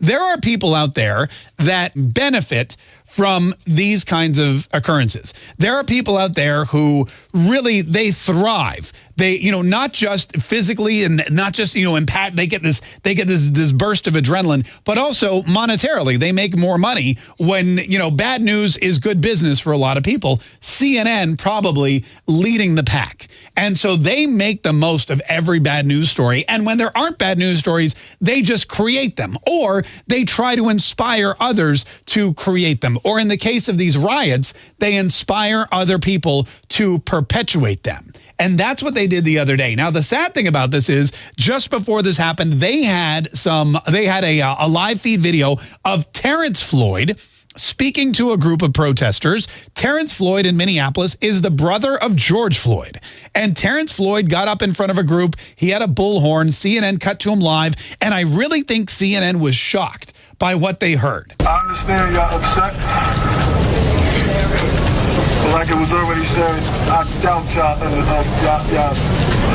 There are people out there that benefit from these kinds of occurrences. There are people out there who really, they thrive. They, not just physically and not just, impact. They get this burst of adrenaline, but also monetarily. They make more money when, bad news is good business for a lot of people. CNN probably leading the pack. And so they make the most of every bad news story. And when there aren't bad news stories, they just create them, or they try to inspire others to create them. Or in the case of these riots, they inspire other people to perpetuate them. And that's what they did the other day. Now, the sad thing about this is just before this happened, they had a live feed video of Terrance Floyd speaking to a group of protesters. Terrance Floyd in Minneapolis is the brother of George Floyd. And Terrance Floyd got up in front of a group. He had a bullhorn. CNN cut to him live. And I really think CNN was shocked by what they heard. I understand y'all upset. But like it was already said, I doubt y'all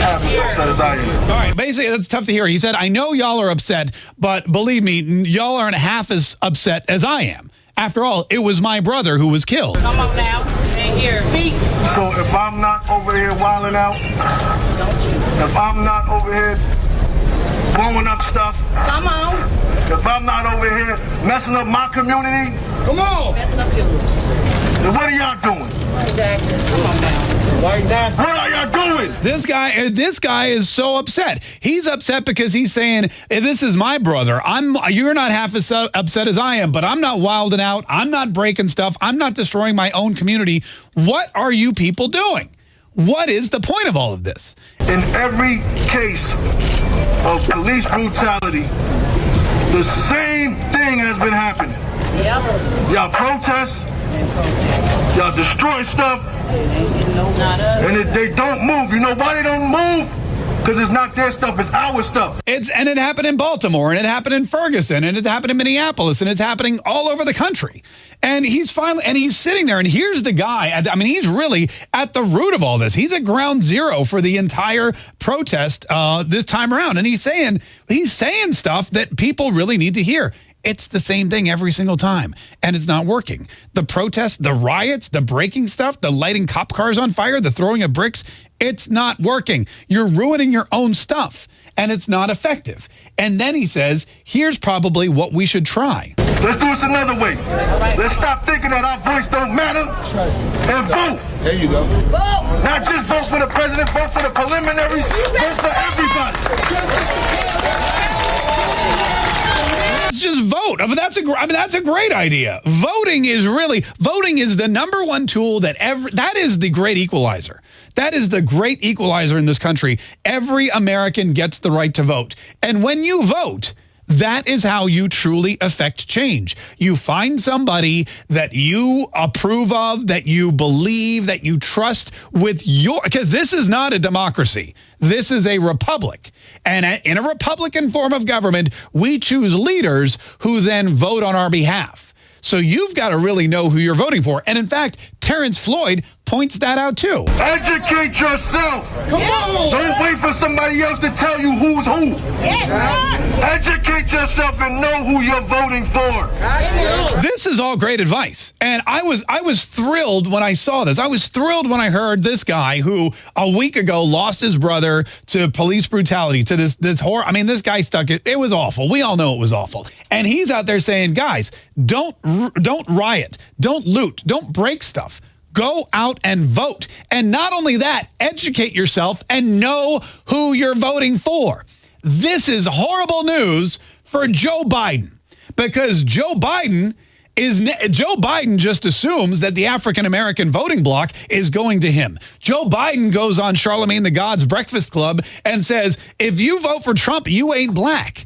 half as upset as I am. All right, basically, that's tough to hear. He said, I know y'all are upset, but believe me, y'all aren't half as upset as I am. After all, it was my brother who was killed. Come on now, and here, speak. So if I'm not over here wilding out, if I'm not over here blowing up stuff, come on. If I'm not over here messing up my community, come on. Messing up yours. Then what are y'all doing? Exactly. Come on now. What are y'all doing? This guy is so upset. He's upset because he's saying, this is my brother. You're not half as upset as I am, but I'm not wilding out. I'm not breaking stuff. I'm not destroying my own community. What are you people doing? What is the point of all of this? In every case of police brutality, the same thing has been happening. Yep. Y'all protest, y'all destroy stuff, and they don't move. You know why they don't move? Because it's not their stuff, it's our stuff. And it happened in Baltimore, and it happened in Ferguson, and it happened in Minneapolis, and it's happening all over the country. And he's sitting there, and here's the guy. He's really at the root of all this. He's at ground zero for the entire protest this time around. And he's saying stuff that people really need to hear. It's the same thing every single time, and it's not working. The protests, the riots, the breaking stuff, the lighting cop cars on fire, the throwing of bricks, it's not working. You're ruining your own stuff, and it's not effective. And then he says, here's probably what we should try. Let's do this another way. Let's stop thinking that our voice don't matter and vote. There you go. Vote. Not just vote for the president, vote for the preliminaries, vote for everybody. Just vote. That's a great idea. Voting is the number one tool that is the great equalizer. That is the great equalizer in this country. Every American gets the right to vote. And when you vote, that is how you truly affect change. You find somebody that you approve of, that you believe, that you trust because this is not a democracy. This is a republic. And in a Republican form of government, we choose leaders who then vote on our behalf. So you've got to really know who you're voting for. And in fact, Terrance Floyd points that out too. Educate yourself. Come on. Don't wait for somebody else to tell you who's who. Yes, sir. Educate yourself and know who you're voting for. This is all great advice. And I was thrilled when I saw this. I was thrilled when I heard this guy who a week ago lost his brother to police brutality, to this horror. This guy it was awful. We all know it was awful. And he's out there saying, guys, don't riot, don't loot, don't break stuff. Go out and vote. And not only that, educate yourself and know who you're voting for. This is horrible news for Joe Biden, because Joe Biden just assumes that the African-American voting bloc is going to him. Joe Biden goes on Charlemagne the God's Breakfast Club and says, if you vote for Trump, you ain't black.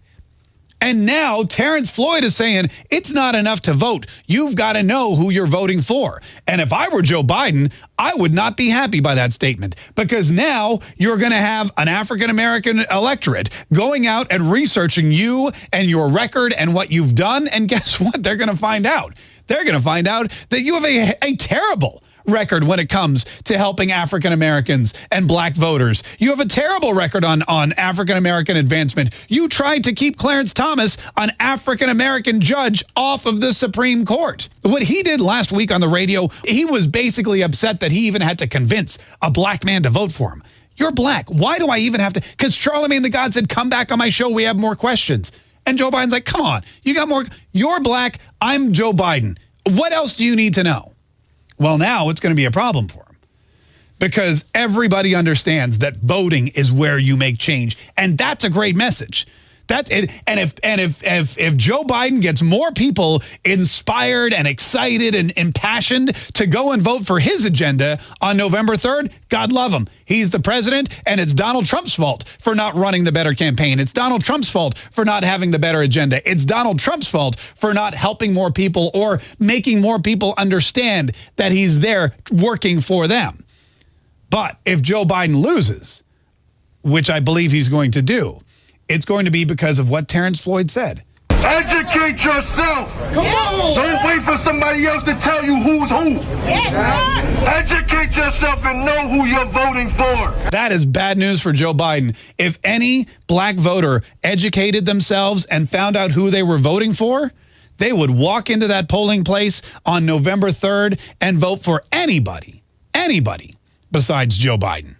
And now Terrance Floyd is saying it's not enough to vote. You've got to know who you're voting for. And if I were Joe Biden, I would not be happy by that statement, because now you're going to have an African-American electorate going out and researching you and your record and what you've done. And guess what? They're going to find out. They're going to find out that you have a terrible record when it comes to helping African Americans and black voters. You have a terrible record on African American advancement. You tried to keep Clarence Thomas, an African American judge, off of the Supreme Court. What he did last week on the radio, he was basically upset that he even had to convince a black man to vote for him. You're black. Why do I even have to? Because Charlemagne the God said, come back on my show. We have more questions. And Joe Biden's like, come on, you got more. You're black. I'm Joe Biden. What else do you need to know? Well, now it's going to be a problem for him because everybody understands that voting is where you make change. And that's a great message. That's it. And if Joe Biden gets more people inspired and excited and impassioned to go and vote for his agenda on November 3rd, God love him. He's the president, and it's Donald Trump's fault for not running the better campaign. It's Donald Trump's fault for not having the better agenda. It's Donald Trump's fault for not helping more people or making more people understand that he's there working for them. But if Joe Biden loses, which I believe he's going to do, it's going to be because of what Terrance Floyd said. Educate yourself. Come on. Don't wait for somebody else to tell you who's who. Yes, sir. Educate yourself and know who you're voting for. That is bad news for Joe Biden. If any black voter educated themselves and found out who they were voting for, they would walk into that polling place on November 3rd and vote for anybody besides Joe Biden.